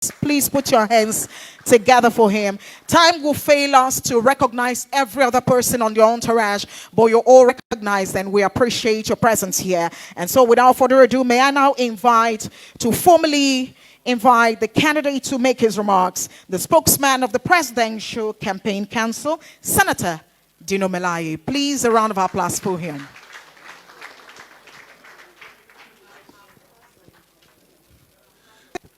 Please put your hands together for him. Time will fail us to recognize every other person on your entourage, but you're all recognized and we appreciate your presence here. And so without further ado, may I now formally invite the candidate to make his remarks, the spokesman of the Presidential Campaign Council, Senator Dino Melaye. Please, a round of applause for him.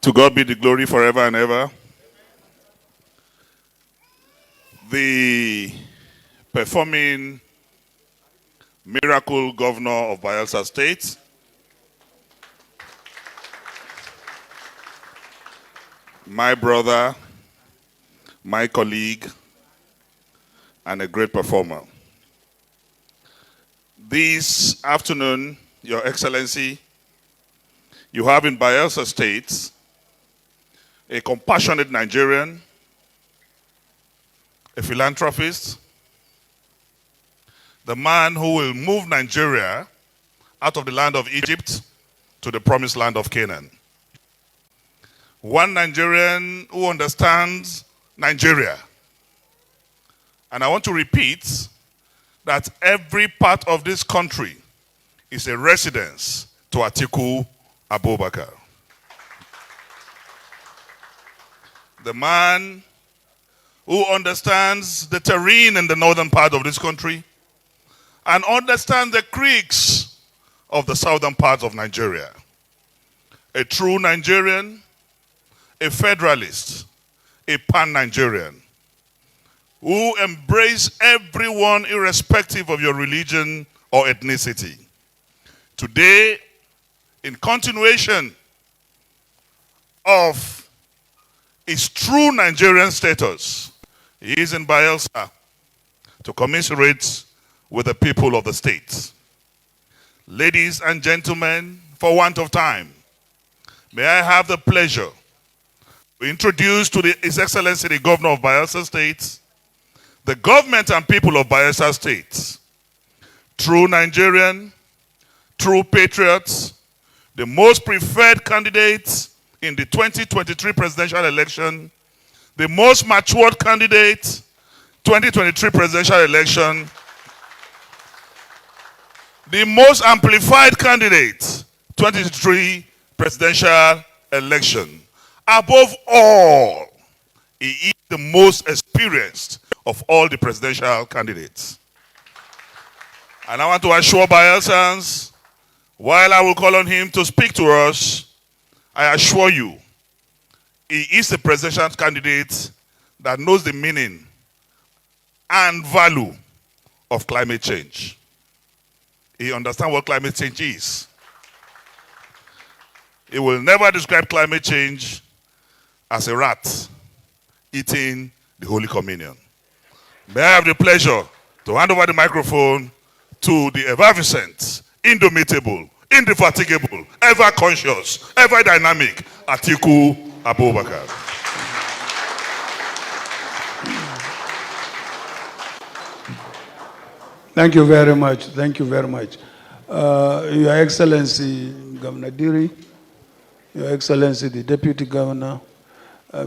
To God be the glory forever and ever. The performing miracle governor of Bayelsa State, my brother, my colleague, and a great performer. This afternoon, Your Excellency, you have in Bayelsa State a compassionate Nigerian, a philanthropist, the man who will move Nigeria out of the land of Egypt to the promised land of Canaan. One Nigerian who understands Nigeria. And I want to repeat that every part of this country is a residence to Atiku Abubakar. The man who understands the terrain in the northern part of this country and understands the creeks of the southern part of Nigeria. A true Nigerian, a federalist, a pan-Nigerian, who embrace everyone irrespective of your religion or ethnicity. Today, in continuation of his true Nigerian status, he is in Bayelsa to commiserate with the people of the state. Ladies and gentlemen, for want of time, may I have the pleasure to introduce to His Excellency the Governor of Bayelsa State, the government and people of Bayelsa State, true Nigerian, true patriots, the most preferred candidates in the 2023 presidential election, the most matured candidate, 2023 presidential election, the most amplified candidate, 2023 presidential election. Above all, he is the most experienced of all the presidential candidates. And I want to assure Bayelsans, while I will call on him to speak to us, I assure you, he is the presidential candidate that knows the meaning and value of climate change. He understands what climate change is. He will never describe climate change as a rat eating the Holy Communion. May I have the pleasure to hand over the microphone to the effervescent, indomitable, indefatigable, ever conscious, ever dynamic Atiku Abubakar. Thank you very much. Thank you very much. Your Excellency Governor Diri, Your Excellency the Deputy Governor,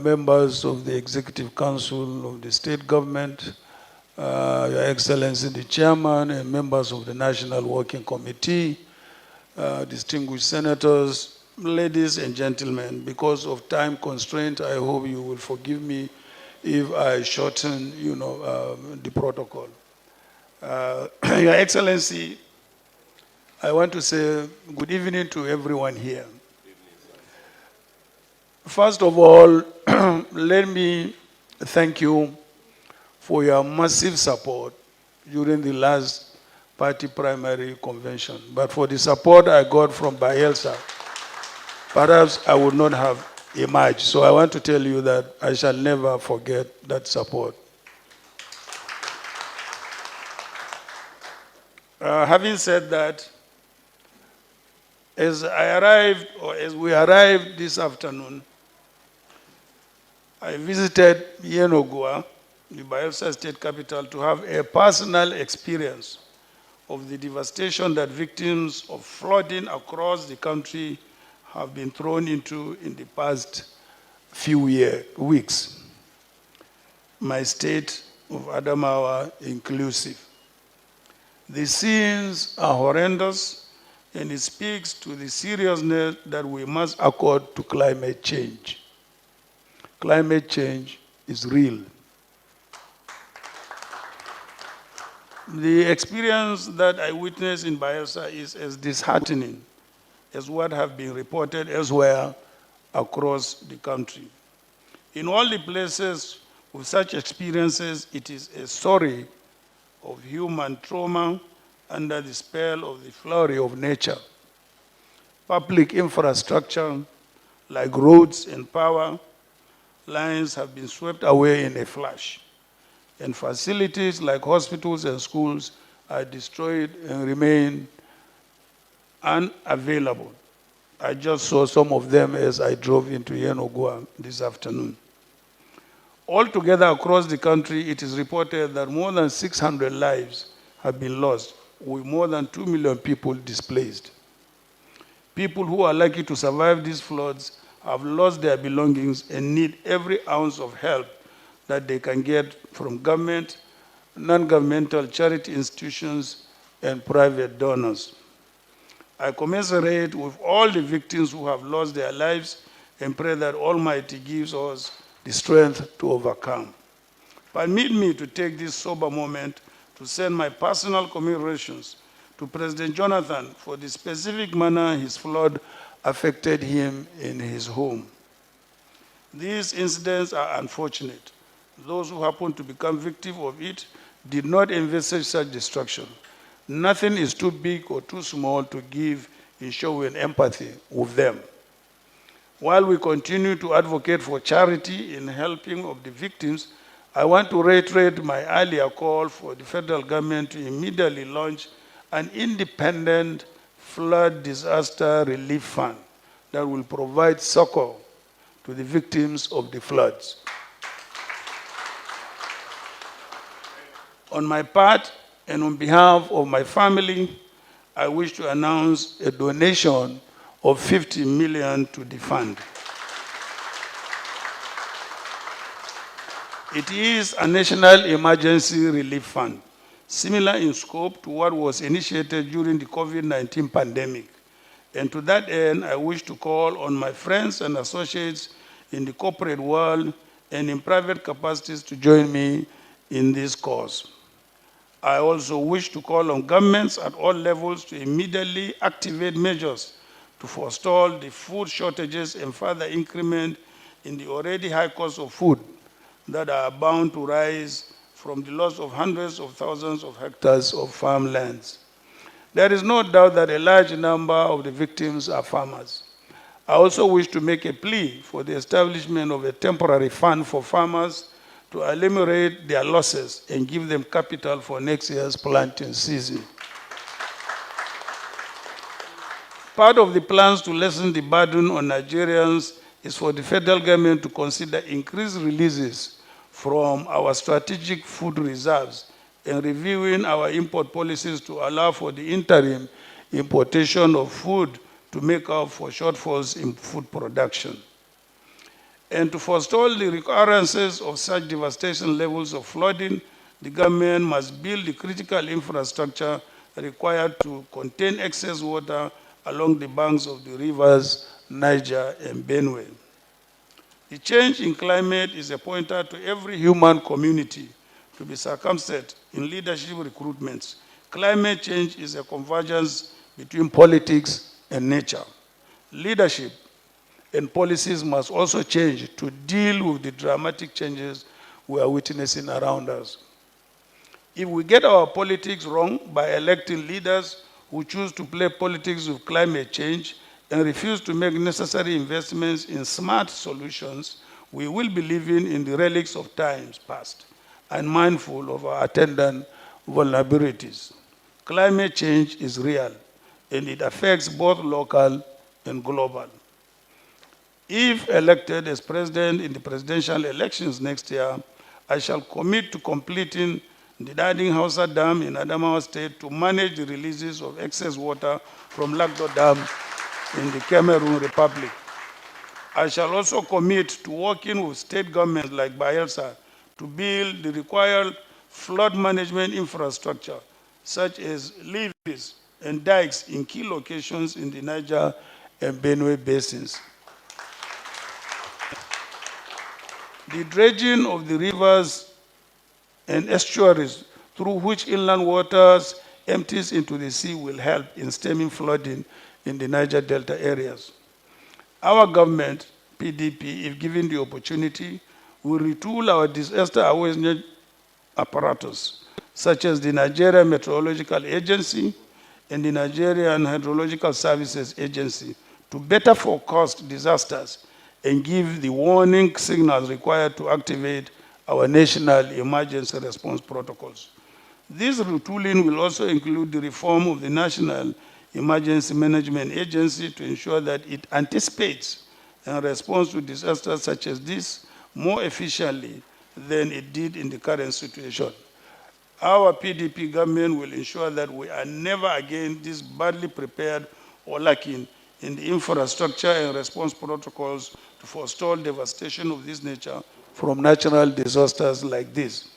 members of the Executive Council of the State Government, Your Excellency the Chairman and members of the National Working Committee, distinguished senators, ladies and gentlemen, because of time constraint, I hope you will forgive me if I shorten, the protocol. Your Excellency, I want to say good evening to everyone here. First of all, let me thank you for your massive support during the last party primary convention. But for the support I got from Bayelsa, perhaps I would not have emerged. So I want to tell you that I shall never forget that support. Having said that, as we arrived this afternoon, I visited Yenogua, the Bayelsa state capital, to have a personal experience of the devastation that victims of flooding across the country have been thrown into in the past few weeks. My state of Adamawa inclusive. The scenes are horrendous, and it speaks to the seriousness that we must accord to climate change. Climate change is real. The experience that I witnessed in Bayelsa is as disheartening as what have been reported elsewhere across the country. In all the places with such experiences, it is a story of human trauma under the spell of the flurry of nature. Public infrastructure like roads and power lines have been swept away in a flash, and facilities like hospitals and schools are destroyed and remain unavailable. I just saw some of them as I drove into Yenogua this afternoon. Altogether across the country, it is reported that more than 600 lives have been lost, with more than 2 million people displaced. People who are likely to survive these floods have lost their belongings and need every ounce of help that they can get from government, non-governmental charity institutions, and private donors. I commiserate with all the victims who have lost their lives and pray that Almighty gives us the strength to overcome. Permit me to take this sober moment to send my personal commiserations to President Jonathan for the specific manner his flood affected him in his home. These incidents are unfortunate. Those who happen to become victims of it did not envisage such destruction. Nothing is too big or too small to give in showing empathy with them. While we continue to advocate for charity in helping of the victims, I want to reiterate my earlier call for the federal government to immediately launch an independent flood disaster relief fund that will provide succor to the victims of the floods. On my part and on behalf of my family, I wish to announce a donation of 50 million to the fund. It is a national emergency relief fund, similar in scope to what was initiated during the COVID-19 pandemic. And to that end, I wish to call on my friends and associates in the corporate world and in private capacities to join me in this cause. I also wish to call on governments at all levels to immediately activate measures to forestall the food shortages and further increment in the already high cost of food that are bound to rise from the loss of hundreds of thousands of hectares of farmlands. There is no doubt that a large number of the victims are farmers. I also wish to make a plea for the establishment of a temporary fund for farmers to eliminate their losses and give them capital for next year's planting season. Part of the plans to lessen the burden on Nigerians is for the federal government to consider increased releases from our strategic food reserves and reviewing our import policies to allow for the interim importation of food to make up for shortfalls in food production. And to forestall the recurrences of such devastation levels of flooding, the government must build the critical infrastructure required to contain excess water along the banks of the rivers Niger and Benue. The change in climate is a pointer to every human community to be circumspect in leadership recruitments. Climate change is a convergence between politics and nature. Leadership and policies must also change to deal with the dramatic changes we are witnessing around us. If we get our politics wrong by electing leaders who choose to play politics with climate change and refuse to make necessary investments in smart solutions, we will be living in the relics of times past and mindful of our attendant vulnerabilities. Climate change is real, and it affects both local and global. If elected as president in the presidential elections next year, I shall commit to completing the Dading Hausa Dam in Adamawa State to manage the releases of excess water from Lagdo Dam in the Cameroon Republic. I shall also commit to working with state governments like Bayelsa to build the required flood management infrastructure, such as levees and dikes in key locations in the Niger and Benue basins. The dredging of the rivers and estuaries through which inland waters empties into the sea will help in stemming flooding in the Niger Delta areas. Our government, PDP, if given the opportunity, will retool our disaster awareness apparatus, such as the Nigerian Meteorological Agency and the Nigerian Hydrological Services Agency, to better forecast disasters and give the warning signals required to activate our national emergency response protocols. This retooling will also include the reform of the National Emergency Management Agency to ensure that it anticipates and responds to disasters such as this more efficiently than it did in the current situation. Our PDP government will ensure that we are never again this badly prepared or lacking in the infrastructure and response protocols to forestall devastation of this nature from natural disasters like this.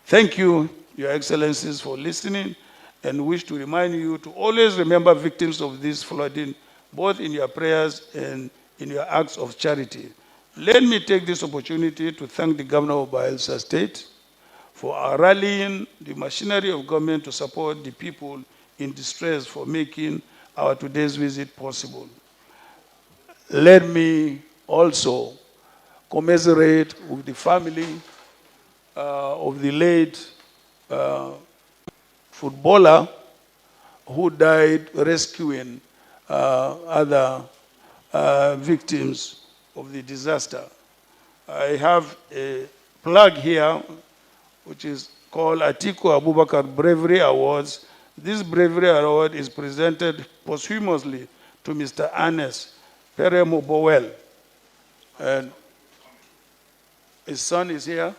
Thank you, Your Excellencies, for listening, and wish to remind you to always remember victims of this flooding, both in your prayers and in your acts of charity. Let me take this opportunity to thank the Governor of Bayelsa State for rallying the machinery of government to support the people in distress for making our today's visit possible. Let me also commiserate with the family of the late footballer who died rescuing other victims of the disaster. I have a plug here which is called Atiku Abubakar Bravery Awards. This Bravery Award is presented posthumously to Mr. Ernest Peremo Bowell. And his son is here.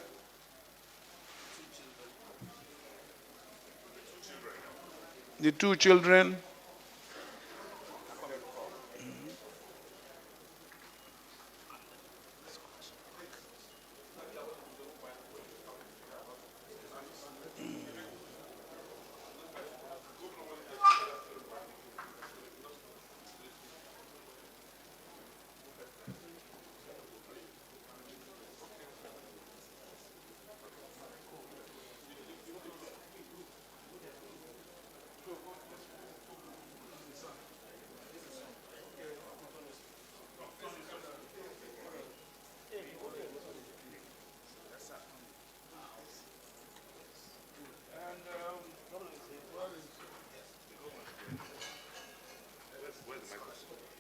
The two children.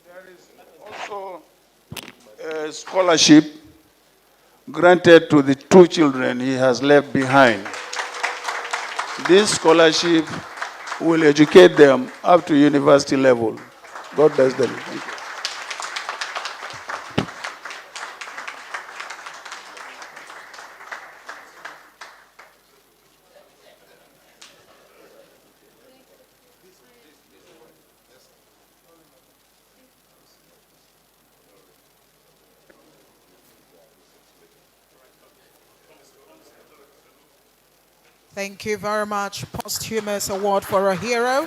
There is also a scholarship granted to the two children he has left behind. This scholarship will educate them up to university level. God bless them. Thank you. Thank you very much. Posthumous award for a hero.